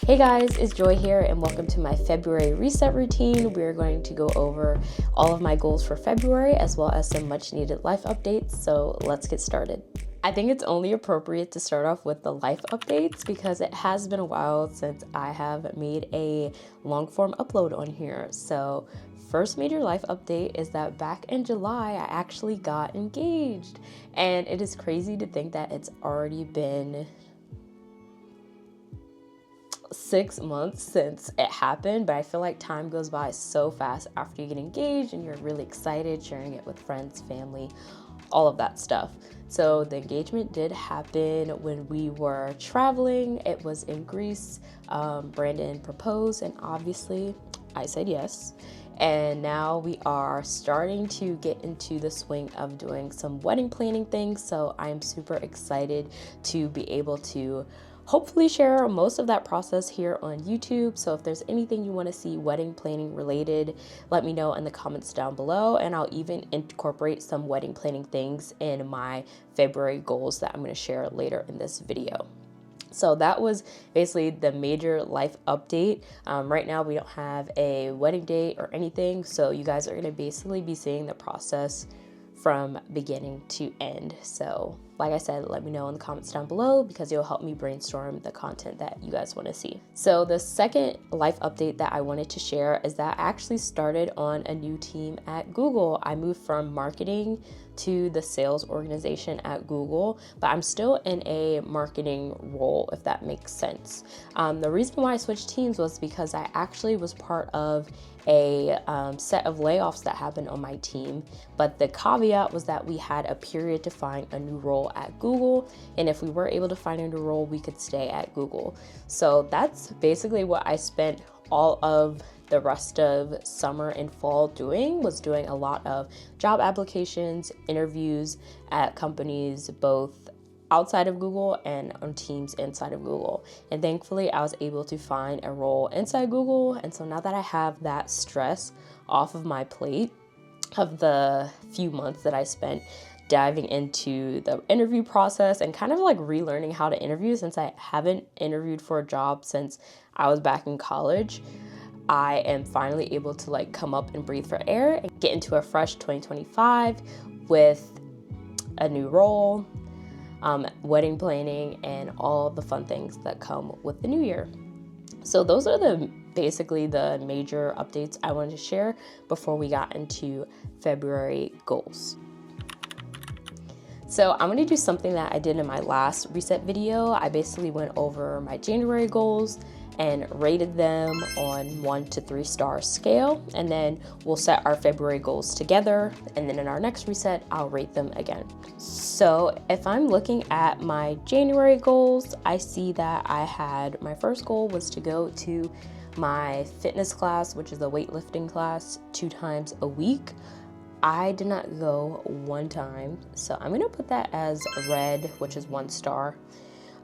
Hey guys, it's Joy here and welcome to my February reset routine. We're going to go over all of my goals for February as well as some much needed life updates. So let's get started. I think it's only appropriate to start off with the life updates because it has been a while since I have made a long form upload on here. So first major life update is that back in July, I actually got engaged. And it is crazy to think that it's already been 6 months since it happened, but I feel like time goes by so fast after you get engaged and you're really excited, sharing it with friends, family, all of that stuff. So the engagement did happen when we were traveling. It was in Greece. Brandon proposed and obviously I said yes. And now we are starting to get into the swing of doing some wedding planning things. So I'm super excited to be able to hopefully share most of that process here on YouTube. So if there's anything you want to see wedding planning related, let me know in the comments down below, and I'll even incorporate some wedding planning things in my February goals that I'm going to share later in this video. So that was basically the major life update. Right now we don't have a wedding date or anything, so you guys are going to basically be seeing the process from beginning to end. So like I said, let me know in the comments down below because it'll help me brainstorm the content that you guys want to see. So the second life update that I wanted to share is that I actually started on a new team at Google. I moved from marketing to the sales organization at Google, but I'm still in a marketing role, if that makes sense. The reason why I switched teams was because I actually was part of a set of layoffs that happened on my team, but the caveat was that we had a period to find a new role at Google, and if we were able to find a new role, we could stay at Google. So that's basically what I spent all of the rest of summer and fall doing a lot of job applications, interviews at companies both outside of Google and on teams inside of Google. And thankfully I was able to find a role inside Google. And so now that I have that stress off of my plate of the few months that I spent diving into the interview process and kind of like relearning how to interview, since I haven't interviewed for a job since I was back in college, I am finally able to like come up and breathe for air and get into a fresh 2025 with a new role, wedding planning, and all the fun things that come with the new year. So those are basically the major updates I wanted to share before we got into February goals. So I'm gonna do something that I did in my last reset video. I basically went over my January goals and rated them on 1 to 3 star scale, and then we'll set our February goals together, and then in our next reset I'll rate them again. So if I'm looking at my January goals, I see that I had my first goal was to go to my fitness class, which is a weightlifting class, 2 times a week. I did not go 1 time, so I'm gonna put that as red, which is 1 star.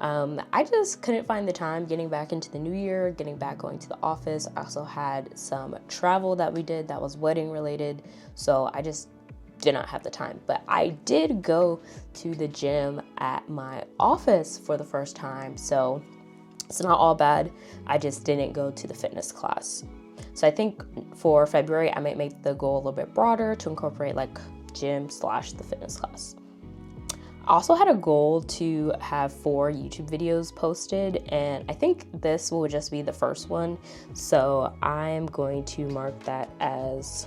I just couldn't find the time getting back into the new year, getting back going to the office. I also had some travel that we did that was wedding related, so I just did not have the time. But I did go to the gym at my office for the first time, so it's not all bad. I just didn't go to the fitness class. So I think for February, I might make the goal a little bit broader to incorporate like gym / the fitness class. I also had a goal to have 4 YouTube videos posted, and I think this will just be the first one. So I'm going to mark that as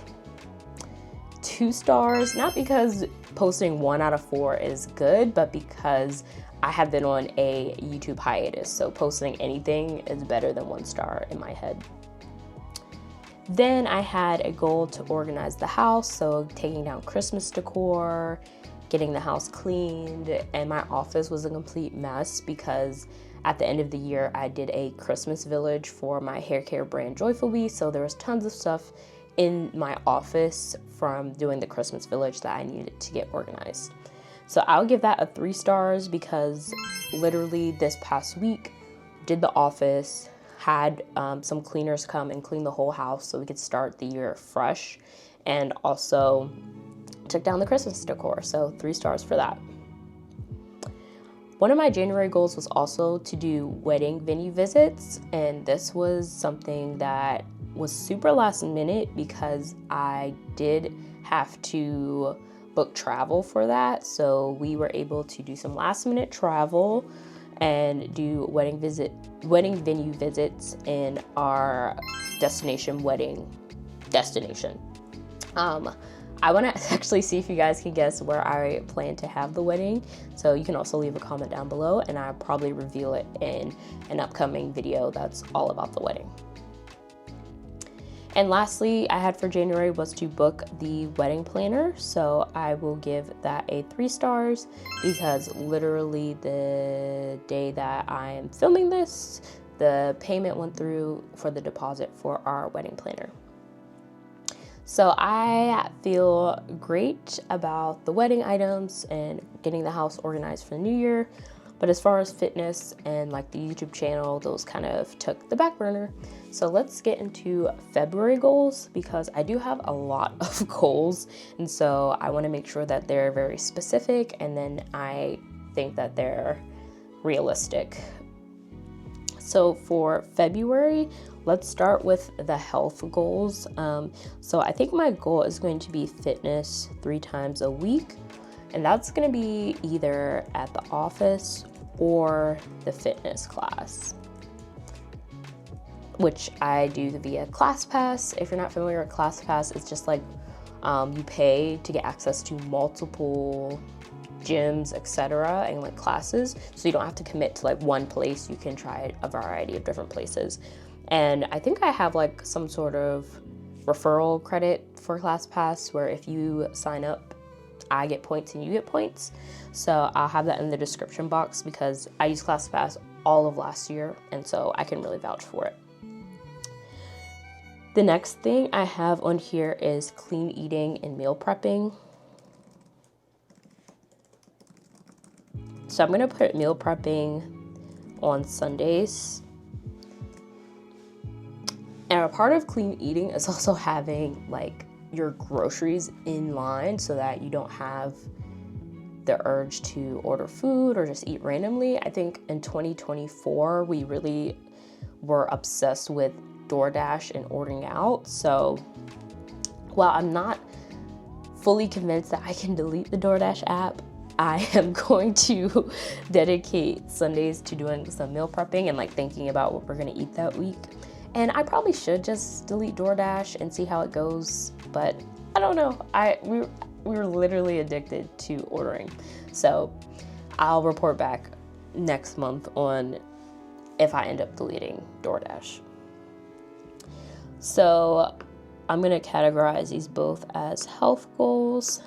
2 stars, not because posting 1 out of 4 is good, but because I have been on a YouTube hiatus. So posting anything is better than 1 star in my head. Then I had a goal to organize the house, so taking down Christmas decor, getting the house cleaned, and my office was a complete mess because at the end of the year I did a Christmas village for my hair care brand Joyful Bee, so there was tons of stuff in my office from doing the Christmas village that I needed to get organized. So I'll give that a 3 stars because literally this past week did the office, had some cleaners come and clean the whole house so we could start the year fresh, and also took down the Christmas decor, so 3 stars for that. One of my January goals was also to do wedding venue visits, and this was something that was super last minute because I did have to book travel for that. So we were able to do some last minute travel and do wedding venue visits in our wedding destination. I want to actually see if you guys can guess where I plan to have the wedding. So you can also leave a comment down below, and I'll probably reveal it in an upcoming video that's all about the wedding. And lastly, I had for January was to book the wedding planner. So I will give that a 3 stars because literally the day that I am filming this, the payment went through for the deposit for our wedding planner. So I feel great about the wedding items and getting the house organized for the new year. But as far as fitness and like the YouTube channel, those kind of took the back burner. So let's get into February goals because I do have a lot of goals. And so I want to make sure that they're very specific and then I think that they're realistic. So for February, let's start with the health goals. So I think my goal is going to be fitness 3 times a week. And that's going to be either at the office or the fitness class, which I do via ClassPass. If you're not familiar with ClassPass, it's just like you pay to get access to multiple gyms, etc., and like classes. So you don't have to commit to like one place. You can try a variety of different places. And I think I have like some sort of referral credit for ClassPass where if you sign up, I get points and you get points. So I'll have that in the description box because I used ClassPass all of last year and so I can really vouch for it. The next thing I have on here is clean eating and meal prepping. So I'm gonna put meal prepping on Sundays. And a part of clean eating is also having like your groceries in line so that you don't have the urge to order food or just eat randomly. I think in 2024, we really were obsessed with DoorDash and ordering out. So while I'm not fully convinced that I can delete the DoorDash app, I am going to dedicate Sundays to doing some meal prepping and like thinking about what we're gonna eat that week. And I probably should just delete DoorDash and see how it goes, but I don't know. We were literally addicted to ordering. So I'll report back next month on if I end up deleting DoorDash. So I'm gonna categorize these both as health goals.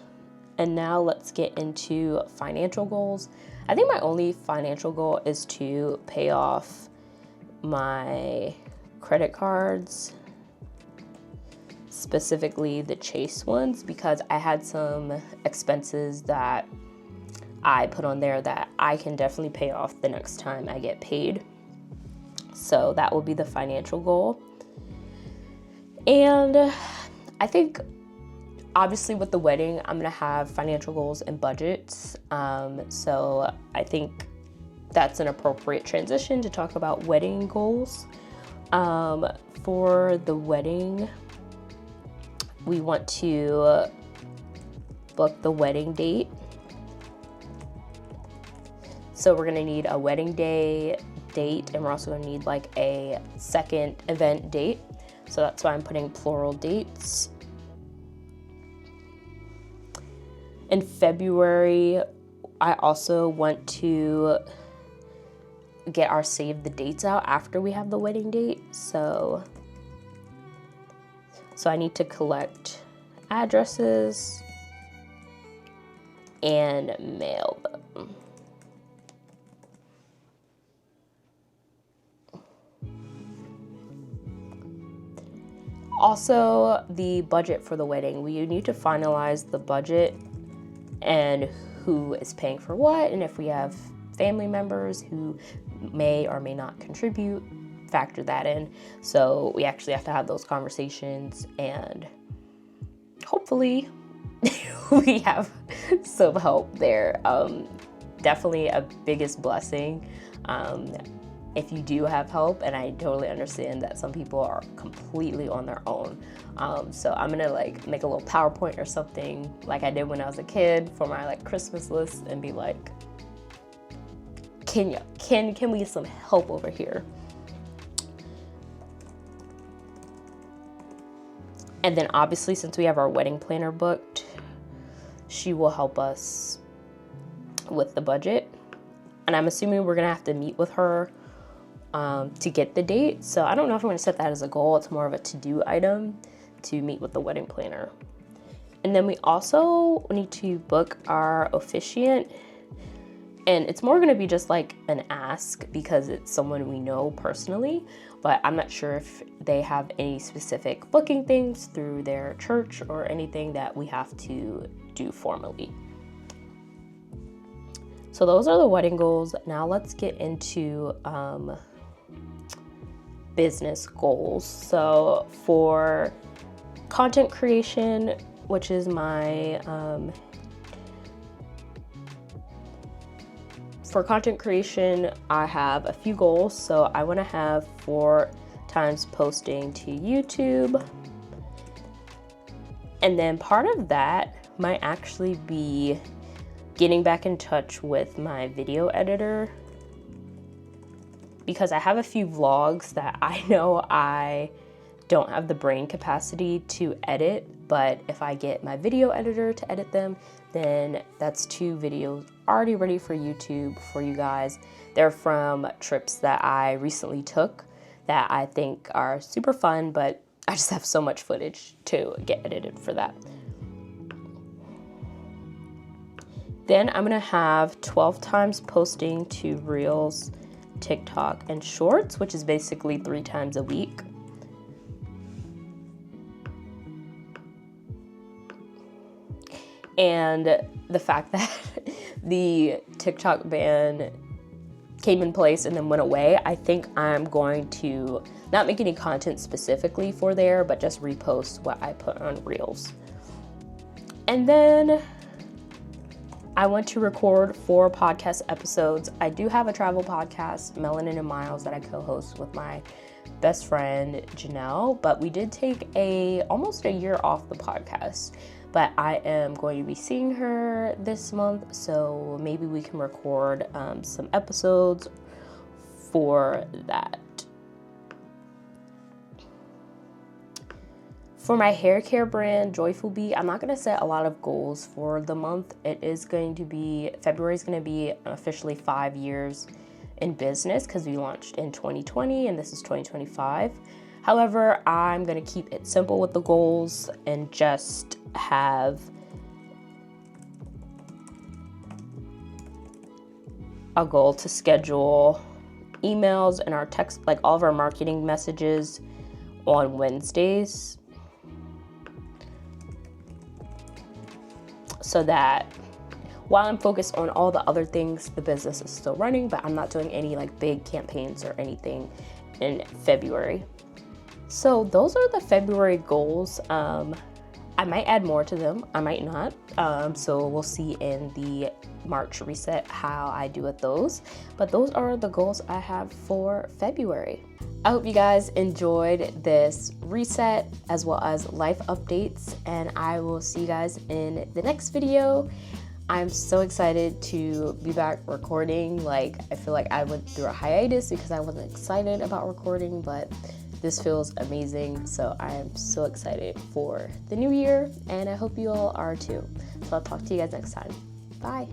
And now let's get into financial goals. I think my only financial goal is to pay off my credit cards, specifically the Chase ones, because I had some expenses that I put on there that I can definitely pay off the next time I get paid. So that will be the financial goal. And I think obviously with the wedding, I'm gonna have financial goals and budgets. So I think that's an appropriate transition to talk about wedding goals. For the wedding, we want to book the wedding date. So we're gonna need a wedding day date, and we're also gonna need like a second event date. So that's why I'm putting plural dates. In February, I also want to get our save the dates out after we have the wedding date. So I need to collect addresses and mail them. Also, the budget for the wedding. We need to finalize the budget and who is paying for what, and if we have family members who may or may not contribute, factor that in. So we actually have to have those conversations, and hopefully we have some help there. definitely a biggest blessing if you do have help, and I totally understand that some people are completely on their own. So I'm gonna like make a little PowerPoint or something like I did when I was a kid for my like Christmas list and be like, can we get some help over here? And then obviously, since we have our wedding planner booked, she will help us with the budget. And I'm assuming we're gonna have to meet with her to get the date. So I don't know if I'm gonna set that as a goal. It's more of a to-do item to meet with the wedding planner. And then we also need to book our officiant. And it's more gonna be just like an ask because it's someone we know personally, but I'm not sure if they have any specific booking things through their church or anything that we have to do formally. So those are the wedding goals. Now let's get into business goals. So for content creation, which is my for content creation, I have a few goals. So I want to have 4 times posting to YouTube. And then part of that might actually be getting back in touch with my video editor, because I have a few vlogs that I know I don't have the brain capacity to edit, but if I get my video editor to edit them, then that's 2 videos already ready for YouTube for you guys. They're from trips that I recently took that I think are super fun, but I just have so much footage to get edited for that. Then I'm gonna have 12 times posting to Reels, TikTok, and Shorts, which is basically 3 times a week. And the fact that the TikTok ban came in place and then went away, I think I'm going to not make any content specifically for there, but just repost what I put on Reels. And then I want to record 4 podcast episodes. I do have a travel podcast, Melanin and Miles, that I co-host with my best friend Janelle, but we did take almost a year off the podcast. But I am going to be seeing her this month, so maybe we can record some episodes for that. For my hair care brand, Joyful Bee, I'm not going to set a lot of goals for the month. February is going to be officially 5 years in business because we launched in 2020 and this is 2025. However, I'm going to keep it simple with the goals and just have a goal to schedule emails and our text, like all of our marketing messages on Wednesdays, so that while I'm focused on all the other things, the business is still running, but I'm not doing any like big campaigns or anything in February. So those are the February goals. I might add more to them, I might not. So we'll see in the March reset how I do with those. But those are the goals I have for February. I hope you guys enjoyed this reset as well as life updates, and I will see you guys in the next video. I'm so excited to be back recording. Like, I feel like I went through a hiatus because I wasn't excited about recording, but this feels amazing. So I am so excited for the new year, and I hope you all are too. So I'll talk to you guys next time. Bye.